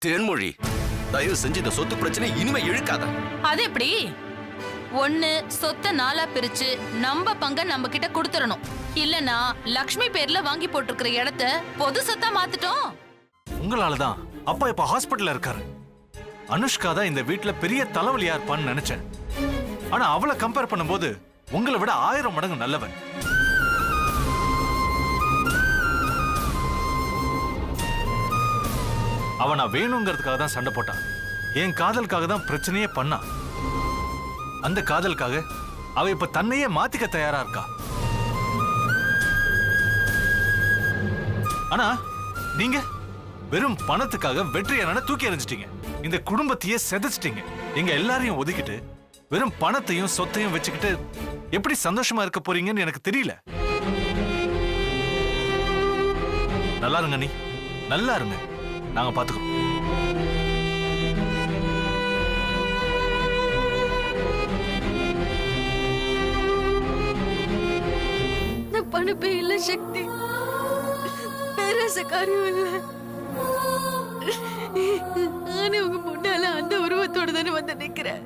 தேன்மொழி, தயவு செஞ்சு இந்த சொத்து பிரச்சனை இனிமே இழுக்காத. அது எப்படி? ஒண்ணு சொத்தை நாலா பிரிச்சு நம்ம பங்க நம்ம கிட்ட கொடுத்துடணும். இல்லனா லக்ஷ்மி பேர்ல வாங்கி போட்டிருக்கிற இடத்த பொது சொத்தா மாத்திட்டோம். உங்களாலதான் அப்பா இப்ப ஹாஸ்பிட்டல்ல இருக்காரு. அனுஷ்கா தான் இந்த வீட்டுல பெரிய தலைவலியா இருப்பான்னு நினைச்சேன். ஆனா அவளை கம்பேர் பண்ணும்போது உங்களை விட 1000 மடங்கு நல்லவன். அவன் நான் வேணுங்கிறதுக்காக தான் சண்டை போட்டான். என் காதலுக்காக தான் பிரச்சனையே பண்ணான். அந்த காதலுக்காக அவ இப்ப தன்னையே மாத்திக்க தயாரா இருக்கா. ஆனா நீங்க வெறும் பணத்துக்காக வெற்றியான தூக்கி எறிஞ்சிட்டீங்க. இந்த குடும்பத்தையே செதைச்சிட்டீங்க. எங்க எல்லாரையும் ஒதுக்கிட்டு வெறும் பணத்தையும் சொத்தையும் வச்சுக்கிட்டு எப்படி சந்தோஷமா இருக்க போறீங்கன்னு எனக்கு தெரியல. நல்லா இருங்க, நீ நல்லா இருங்க, நாங்க பாத்துக்கிறோம். பணப்பே இல்ல சக்தி, பேராச காரியம் இல்ல. நானே உங்க முன்னால அந்த உருவத்தோட தானே வந்து நிக்கிறேன்.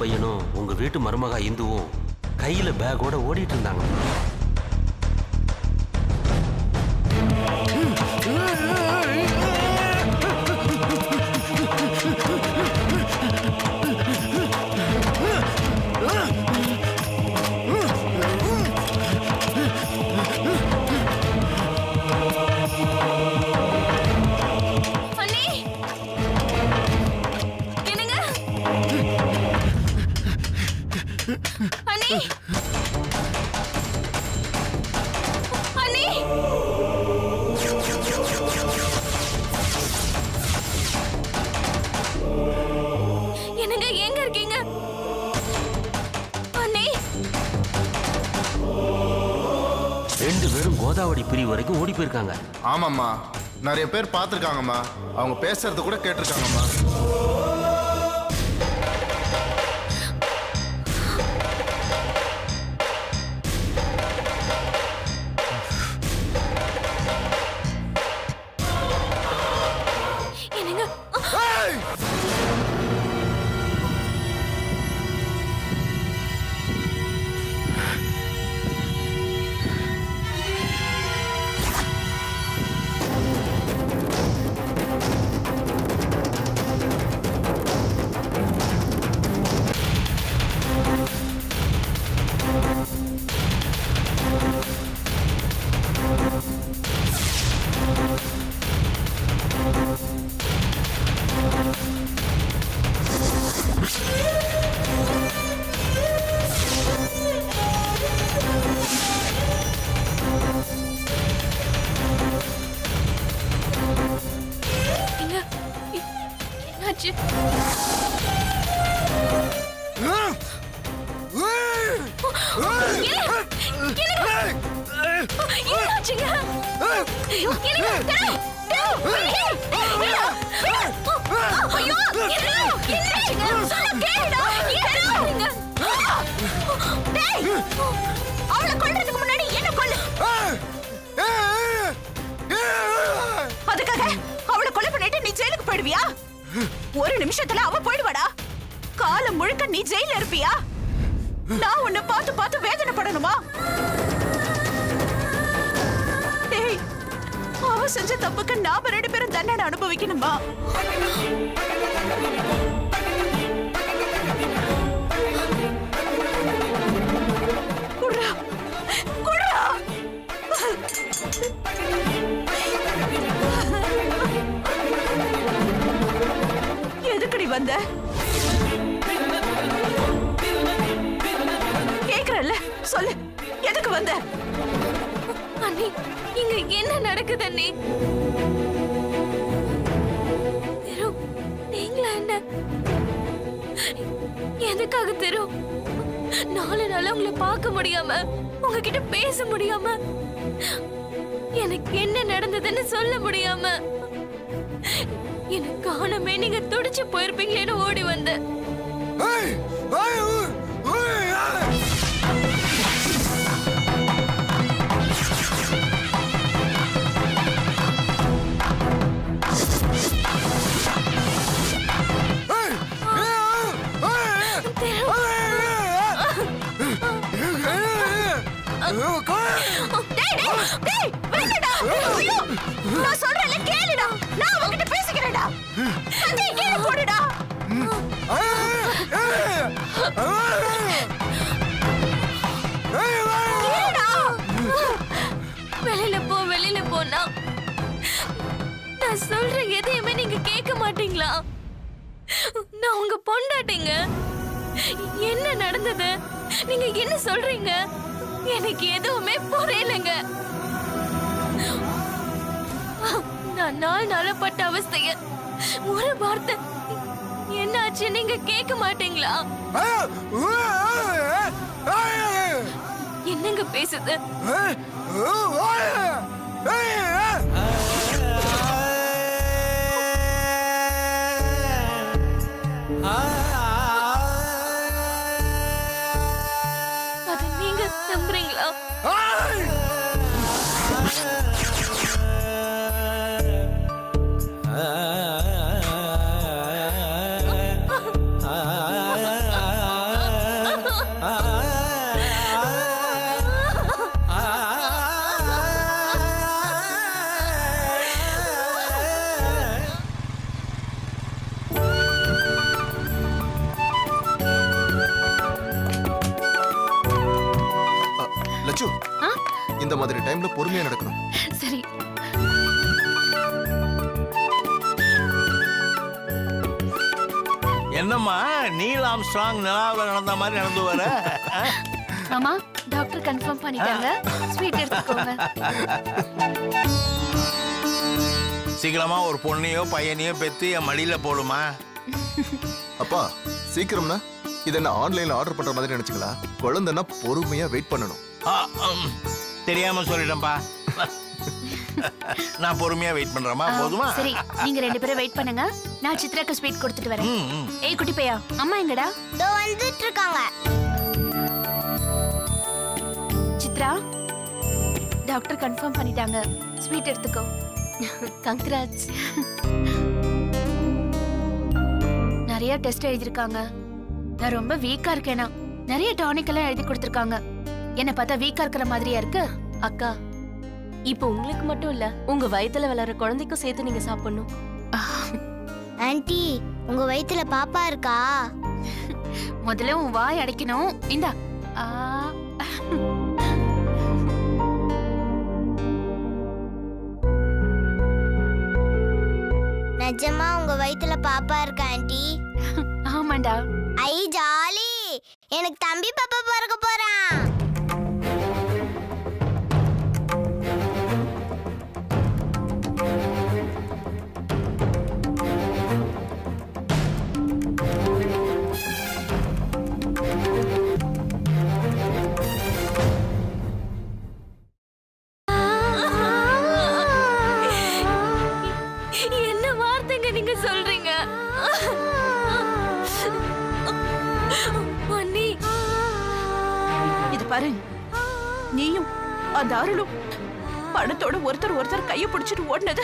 பையனும் உங்க வீட்டு மருமகா இந்துவும் கையில பேக்கோட ஓடிட்டு இருந்தாங்க. அண்ணி, அண்ணி, என்னங்க எங்க இருக்கீங்க? அண்ணி, 2 பேரும் கோதாவரி பிரிவு வரைக்கும் ஓடி போயிருக்காங்க. ஆமாம்மா, நிறைய பேர் பார்த்துருக்காங்கம்மா. அவங்க பேசுறது கூட கேட்டிருக்காங்கம்மா. அவளை கொல்றதுக்கு முன்னாடி என்ன கொல்லு. அதுக்காக அவளை கொலை பண்ணிட்டு நீ ஜெயிலுக்கு போயிடுவியா? ஒரு நிமிஷத்துல அவ போயிடுவாடா. காலம் முழுக்க நீ ஜெயில இருப்பியா? நான் உன்னை பார்த்து பார்த்து வேதனைப்படணுமா? அவ செஞ்ச தப்புக்கு நாம 2 பேரும் தண்டனை அனுபவிக்கணுமா? குடுறா, குடுறா. வந்த? கேக்குறல்ல, சொல்லு, எதுக்கு வந்த? அண்ணி இங்க என்ன நடக்குது அண்ணி? திரு, நீங்களா என்ன? எதுக்காக திரு? 4 நாளா உங்களை பார்க்க முடியாம, உங்ககிட்ட பேச முடியாம, எனக்கு என்ன நடந்ததுன்னு சொல்ல முடியாம, எனக்கு காணமே நீங்க துடிச்சு போயிருப்பீங்களேன்னு ஓடி வந்த. நான் சொல்றேன்ல, கேளுடா. நான் உன்கிட்ட பேசிக்கிறேன்டா. கதையை கேளு, போடுடா. வெளியில போனா நான் சொல்ற எதையுமே நீங்க கேட்க மாட்டீங்களா? நான் உங்க பொண்டாட்டிங்க. என்ன நடந்தது? நீங்க என்ன சொல்றீங்க? எனக்கு எதுவுமே புரியலங்க. நான் 4 நாளா பட்ட அவஸ்தைய ஒரு வார்த்தை என்னாச்சு நீங்க கேட்க மாட்டீங்களா? என்னங்க பேசுது? அது நீங்க நம்புறீங்களா? லட்சு, இந்த மாதிரி டைம்ல பொறுமையா நடக்கணும். சரி. என்னம்மா நீல் ஆம்ஸ்ட்ராங் நிலாவுல நடந்த மாதிரி நடந்து வர? மாமா, டாக்டர் கன்ஃபார்ம் பண்ணிட்டாங்க. ஸ்வீட் எடுத்துக்கோங்க. சீக்கிரமா ஒரு பொண்ணையோ பையனையோ பெத்து என் மடியில போடுமா? அப்பா சீக்கிரம்னா இது என்ன ஆன்லைன்ல ஆர்டர் பண்ற மாதிரி நினைச்சுங்களா? குழந்தைன்னா பொறுமையா வெயிட் பண்ணணும். தெரியாம சொல்லிட்டேன்பா. நான் பொறுமையா வெயிட் பண்றேமா, போதுமா? சரி, நீங்க 2 பேரும் வெயிட் பண்ணுங்க. நான் சித்ராக்கு ஸ்வீட் கொடுத்துட்டு வரேன். ஏய் குட்டி பையா, அம்மா எங்கடா? தோ வந்துட்டு இருக்காங்க. சித்ரா, டாக்டர் கன்ஃபார்ம் பண்ணிட்டாங்க. ஸ்வீட் எடுத்துக்கோ. கங்க்ராட்ஸ். நிறைய டெஸ்ட் எழுதிருக்காங்க. நான் ரொம்ப வீக்கா இருக்கேனா? நிறைய டானிக் எல்லாம் எழுதி கொடுத்திருக்காங்க. என்ன பார்த்தா வீக்கா இருக்கிற மாதிரியா இருக்கு? அக்கா, இப்போ உங்களுக்கு மட்டும் இல்ல, உங்க வயித்துல வளர குழந்தைக்கும் சேர்த்து நீங்க சாப்பிடணும். ஆன்ட்டி, உங்க வயித்துல பாப்பா இருக்கா? முதல்ல உன் வாய் அடைக்கணும். இந்தா. நிஜமா உங்க வயித்துல பாப்பா இருக்கா ஆன்ட்டி? ஆமாண்டா. ஐ ஜாலி, எனக்கு தம்பி பாப்பா பிறக்க போறான். என்ன வார்த்தைங்க நீங்க சொல்றீங்க? அண்ணி, இது பாரு, நீயும் அந்த அருளும் பணத்தோட ஒருத்தர் கைய பிடிச்சிட்டு ஓடுனது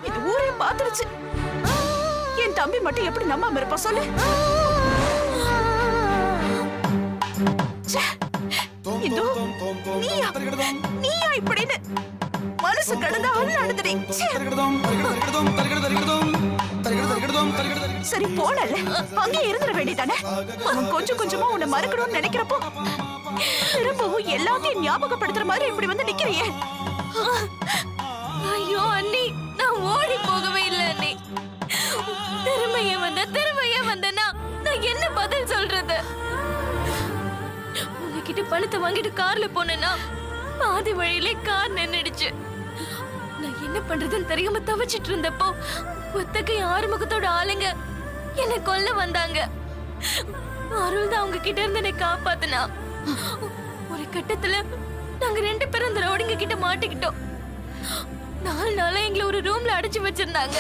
இது ஊரே பாத்துருச்சு. என் தம்பி மட்டும் எப்படி நம்பாம இருப்பா சொல்லு? இதோ நீயா இப்படின்னு மனசு கடந்த அழுதுடி. சரி போனல, அங்கே இருந்துட வேண்டியதானே? அவன் கொஞ்சம் கொஞ்சமா உன்னை மறக்கணும்னு நினைக்கிறப்போ திரும்பவும் எல்லாத்தையும் ஞாபகப்படுத்துற மாதிரி இப்படி வந்து நிக்கிறியே. ஐயோ அண்ணி, நான் ஓடி போகவே இல்லை அண்ணி. திரும்ப பணத்தை வாங்கிட்டு கார்ல போனேன்னா பாதி வழியிலே கார் நின்னுடுச்சு. நான் என்ன பண்றதுன்னு தெரியாம தவிச்சிட்டு இருந்தப்போ ஒத்தக்கை ஆறுமுகத்தோட ஆளுங்க என்னை கொல்ல வந்தாங்க. அருள் தான் அவங்க கிட்ட இருந்து என்னை காப்பாத்துனா. ஒரு கட்டத்துல நாங்க 2 பேரும் அந்த ரவுடிங்க கிட்ட மாட்டிக்கிட்டோம். 4 நாளா எங்களை ஒரு ரூம்ல அடைச்சு வச்சிருந்தாங்க.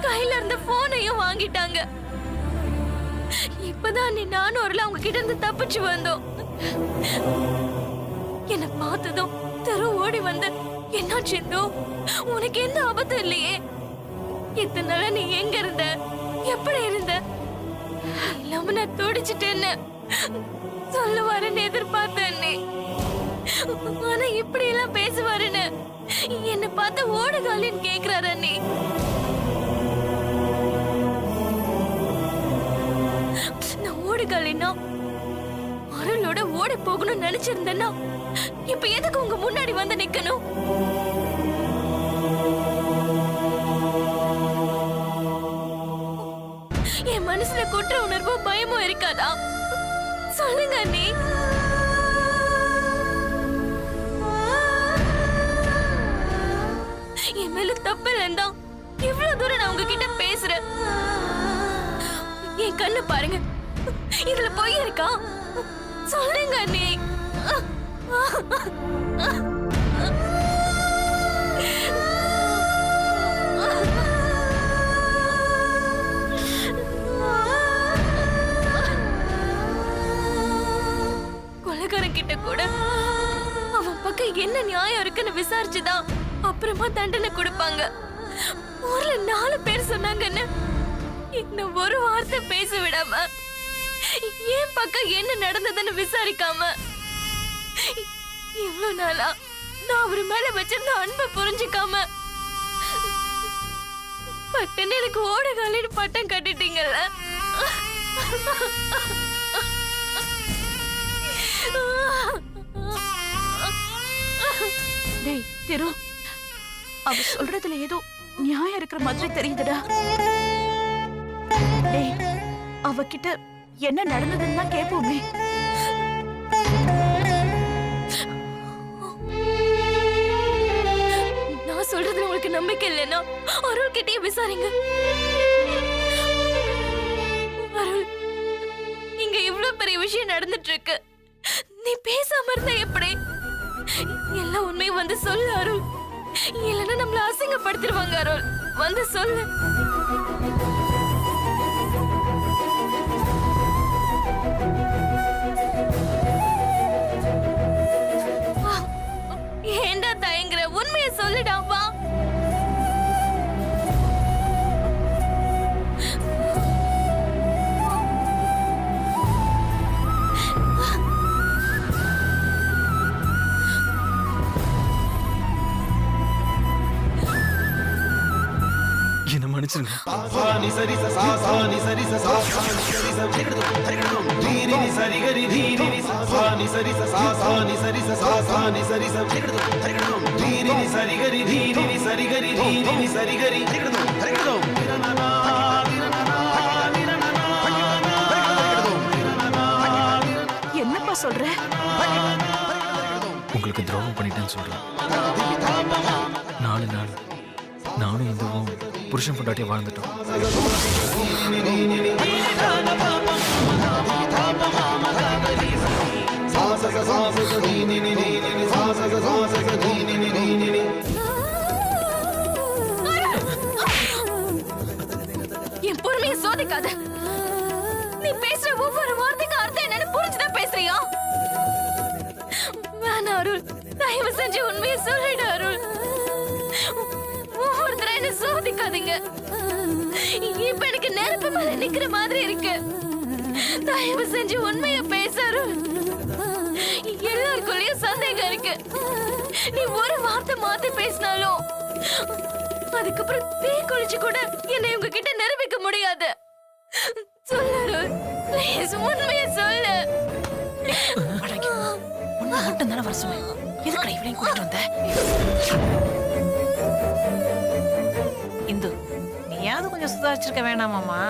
கையில இருந்த போனையும் வாங்கிட்டாங்க. இப்பதான் நானும் அருள் அவங்க கிட்ட இருந்து தப்பிச்சு வந்தோம். என்ன பார்த்ததும் தெரு ஓடி வந்து, என்னாச்சு இந்து? உனக்கு எந்த ஆபத்தும் இல்லையே? இத்தனை நாளா நீ எங்க இருந்த, எப்படி இருந்த? இல்லாம நான் துடிச்சிட்டேன்னு சொல்லுவாருன்னு எதிர்பார்த்தேன். ஆனா இப்படி எல்லாம் பேசுவாருன்னு என்ன பார்த்து ஓடுகாலின்னு கேக்குறாரு அண்ணி. நான் ஓடுகாலின்னா அருளோட ஓடி போகணும்னு நினைச்சிருந்தேன்னா இப்ப எதுக்கு உங்க முன்னாடி வந்து நிக்கணும்? என் மனசுல குற்ற உணர்வோ பயமோ இருக்காதா? சொல்லுங்க அண்ணி. என் மேல தப்பு இல்லைன்னா இவ்வளவு தூரம் நான் உங்ககிட்ட பேசுறேன். என் கண்ணு பாருங்க, இதுல பொய் இருக்கா? சொல்லுங்க அண்ணி. கொலைகாரன் கிட்ட கூட அவன் பக்கம் என்ன நியாயம் இருக்குன்னு விசாரிச்சுதான் அப்புறமா தண்டனை கொடுப்பாங்க. ஊர்ல 4 பேர் சொன்னாங்கன்னு இன்னும் ஒரு வார்த்தை பேச விடாம, ஏன் பக்கம் என்ன நடந்ததுன்னு விசாரிக்காம, இவ்வளவு நாளா நான் அவர் மேல வச்சிருந்த அன்பை புரிஞ்சுக்காம பட்டுன்னு எனக்கு ஓடுகாலின்னு பட்டம் கட்டிட்டீங்கல்ல. டேய் திரு, அவ சொல்றதுல ஏதோ நியாயம் இருக்கிற மாதிரி தெரியுதுடா. டேய், அவகிட்ட என்ன நடந்ததுன்னு தான் கேட்போமே. நான் சொல்றதுல உங்களுக்கு நம்பிக்கை இல்லைன்னா அருள் கிட்டே விசாரிங்க. அருள், இங்க இவ்வளவு பெரிய விஷயம் நடந்துட்டு இருக்கு, நீ பேசாம இருந்தா எப்படி? எல்லாம் உண்மையை வந்து சொல்லு அருள், இல்லைன்னா நம்மள அசிங்கப்படுத்திடுவாங்க. அருள், வந்து சொல்லு. ஏண்டா தயங்குற? உண்மையை சொல்லுடா, வா. என்ன மன்னிச்சிருங்க. என்னப்பா சொல்ற? உங்களுக்கு துரோகம் பண்ணிட்டேன்னு சொல்றேன். 4 நாள் நானும் இந்துவும் புருஷன் பொண்டாட்டியா வாழ்ந்துட்டோம். என் பொறுமையை சோதிக்காத. நீ பேசுற ஒவ்வொரு வார்த்தைக்கும் அர்த்தம் என்னன்னு புரிஞ்சுதான் பேசுறியா? வேணா அருள், தயவு செஞ்சு உண்மையை சொல்லிடு அருள். ஒவ்வொருத்தர என்ன சோதிக்காதீங்க. இப்ப எனக்கு நெருப்பு மேல நிக்கிற மாதிரி இருக்கு. தயவு செஞ்சு உண்மையை பேச அருள். எல்லாருக்குள்ளயும் சந்தேகம் இருக்கு. நீ ஒரு வார்த்தை மாத்தி பேசினாலும் அதுக்கப்புறம் தீ குளிச்சு கூட என்னை உங்ககிட்ட நிரூபிக்க முடியாது. சொல்லு அருள், ப்ளீஸ் உண்மையை சொல்லு. உன்னை மட்டும் தானே வர சொன்னேன், எதுக்கு இவளையும் கூட்டிட்டு வந்த? இந்து, நீயாவது கொஞ்சம் சுதாரிச்சிருக்க வேணாமாமா?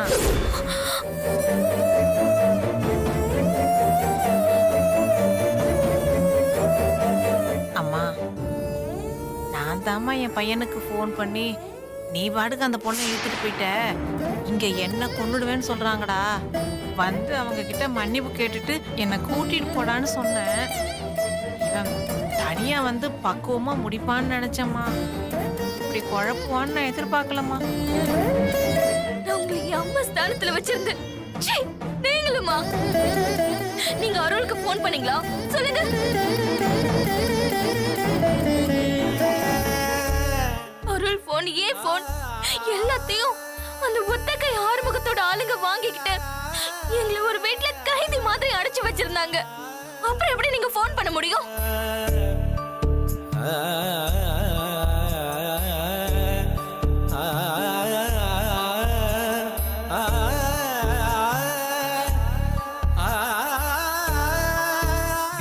நான் தாம்மா என் பையனுக்கு ஃபோன் பண்ணி நீ பாட்டுக்கு அந்த பொண்ணை இழுத்துட்டு போயிட்ட இங்க என்ன கொன்னுடுவேன்னு சொல்றாங்கடா வந்து அவங்க கிட்ட மன்னிப்பு கேட்டுட்டு என்னை கூட்டிட்டு போடான்னு சொன்னேன். இவன் தனியா வந்து பக்குவமா முடிப்பான்னு நினைச்சம்மா. இப்படி குழப்புவான்னு நான் எதிர்பார்க்கலம்மா. நான் உங்களை என் அம்மா ஸ்தானத்துல வச்சிருந்தேன். சீ, நீங்களுமா? நீங்க அருளுக்கு ஃபோன் பண்ணீங்களா? சொல்லுங்க. அருள் ஃபோன், ஏன் ஃபோன், எல்லாத்தையும் அந்த ஒத்தக்கை ஆறுமுகத்தோட ஆளுங்க வாங்கிக்கிட்டு எங்களை ஒரு வீட்ல கைதி மாதிரி அடைச்சு வச்சிருந்தாங்க. அப்புறம் எப்படி நீங்க ஃபோன் பண்ண முடியும்?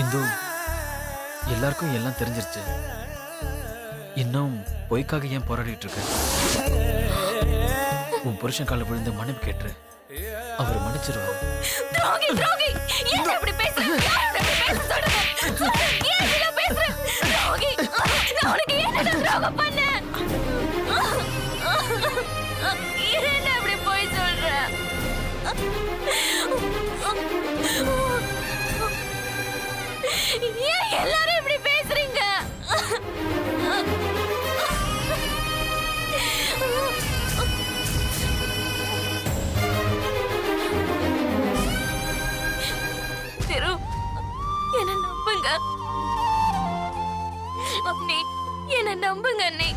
இந்து, எல்லாருக்கும் எல்லாம் தெரிஞ்சிருச்சு. இன்னும் பொய்க்காக ஏன் போராடிட்டு இருக்க? உன் புருஷன் கால விழுந்து மன்னிப்பு கேட்டுரு. அவர் மன்னிச்சிருவாரு. துரோகி, துரோகி, ஏன் இப்படி பேசுற? யார் இப்படி பேச சொல்றது? ஏன் இப்படி பேசுற? துரோகி, நான் உனக்கு என்ன துரோகம் பண்ணேன்? என்ன இப்படி போய் சொல்ற? ஏன் எல்லாரும் இப்படி பேசுறீங்க? திரு, என்ன நம்புங்க அண்ணி, என்ன நம்புங்க அண்ணி.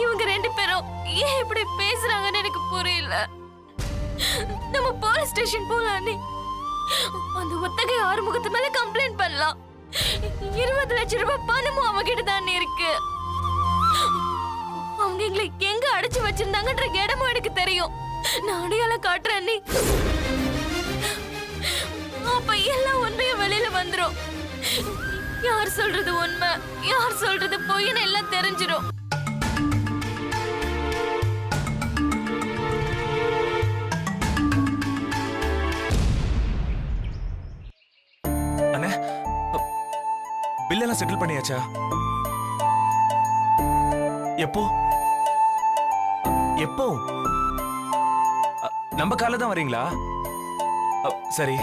இவங்க ரெண்டு பேரும் ஏன் இப்படி பேசுறாங்கன்னு எனக்கு புரியல. நம்ம போலீஸ் ஸ்டேஷன் போலாம் அண்ணி. அந்த ஒத்தகை ஆறுமுகத்து மேல கம்ப்ளைண்ட் பண்ணலாம். 20 லட்சம் ரூபாய் பணமும் அவகிட்ட தான் இருக்கு. அவங்க எங்களை எங்க அடைச்சு வச்சிருந்தாங்கன்ற இடமும் எனக்கு தெரியும். நான் அடையாளம் காட்டுறேன் அண்ணி. அப்ப எல்லாம் உண்மையும் வெளியில வந்துரும். யார் சொல்றது உண்மை, யார் சொல்றது பொய்ன்னு எல்லாம் தெரிஞ்சிடும். அண்ணே, பில்லெல்லாம் செட்டில் பண்ணியாச்சா? எப்போ எப்போ? நம்ம காலைல தான் வரீங்களா? சரி.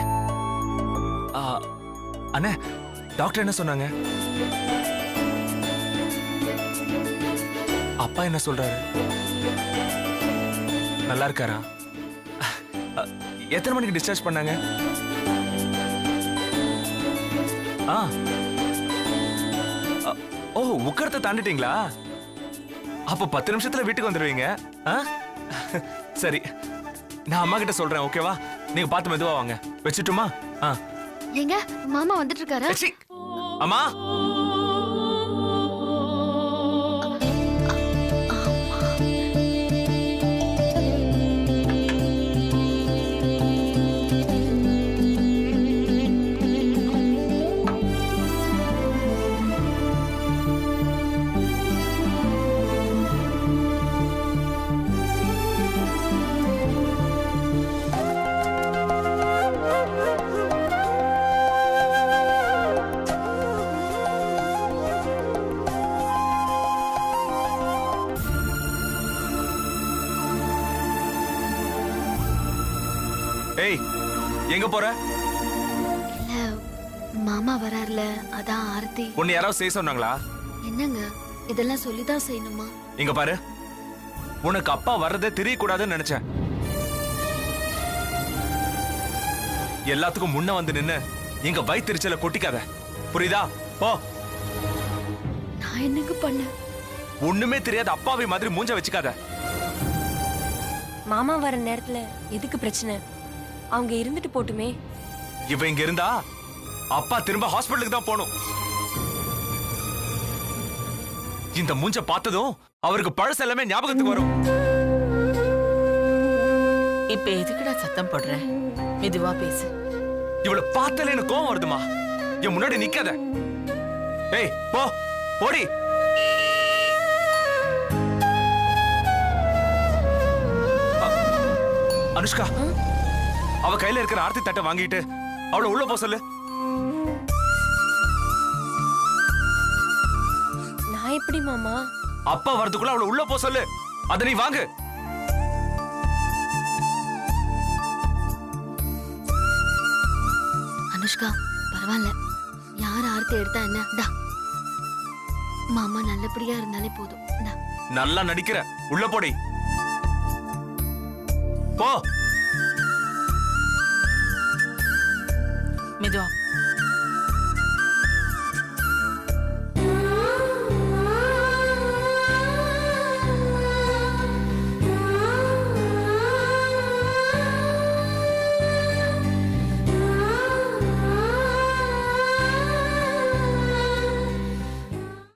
அண்ணே, டாக்டர் என்ன சொன்னாங்க? அப்பா என்ன சொல்றாரு? நல்லா இருக்காரா? எத்தனை மணிக்கு டிஸ்சார்ஜ் பண்ணாங்க? ஓ, உக்கரத்தை தாண்டிட்டீங்களா? அப்போ 10 நிமிஷத்துல வீட்டுக்கு வந்துடுவீங்க. சரி, நான் அம்மா கிட்ட சொல்றேன். ஓகேவா? நீங்க பார்த்து மெதுவா வாங்க. வச்சுட்டுமா? எங்க மாமா வந்துட்டு இருக்காரா? அம்மா, ஏய், எங்க போற? இல்ல, மாமா வரார்ல, அதான் ஆர்த்தி. உன்னை யாராவது செய்ய சொன்னாங்களா? என்னங்க இதெல்லாம் சொல்லிதான் செய்யணுமா? இங்க பாரு, உனக்கு அப்பா வர்றதே தெரியக்கூடாதுன்னு நினைச்சேன். எல்லாத்துக்கும் முன்ன வந்து நின்னு எங்க வயிற்றுச்சல கொட்டிக்காத, புரியுதா? போ. நான் என்னங்க பண்ண? ஒண்ணுமே தெரியாத அப்பாவி மாதிரி மூஞ்ச வச்சுக்காத. மாமா வர நேரத்துல எதுக்கு பிரச்சனை? அவங்க இருந்துட்டு போட்டுமே. இவ இங்க இருந்தா அப்பா திரும்ப ஹாஸ்பிட்டலுக்கு தான் போகணும். இந்த மூஞ்ச பார்த்ததும் அவருக்கு பழச எல்லாமே ஞாபகத்துக்கு வரும். இப்ப எதுக்குடா சத்தம் போடுற? மெதுவா பேசு. இவளை பார்த்தாலே எனக்கு கோவம் வருதுமா. என் முன்னாடி நிக்காத. ஏய், போ, போடி. அனுஷ்கா, அவ கையில இருக்கிற ஆர்த்தி தட்டை வாங்கிட்டு அவளை உள்ள போ சொல்லு. நான் எப்படி மாமா? அப்பா வரதுக்குள்ள அவளை உள்ள போ சொல்லு. அத நீ வாங்கு. அனுஷ்கா பரவாயில்ல, யார் ஆர்த்தி எடுத்தா என்ன? டா மாமா நல்லபடியா இருந்தாலே போதும். நல்லா நடிக்கிற, உள்ள போடி. போ. மெதுவா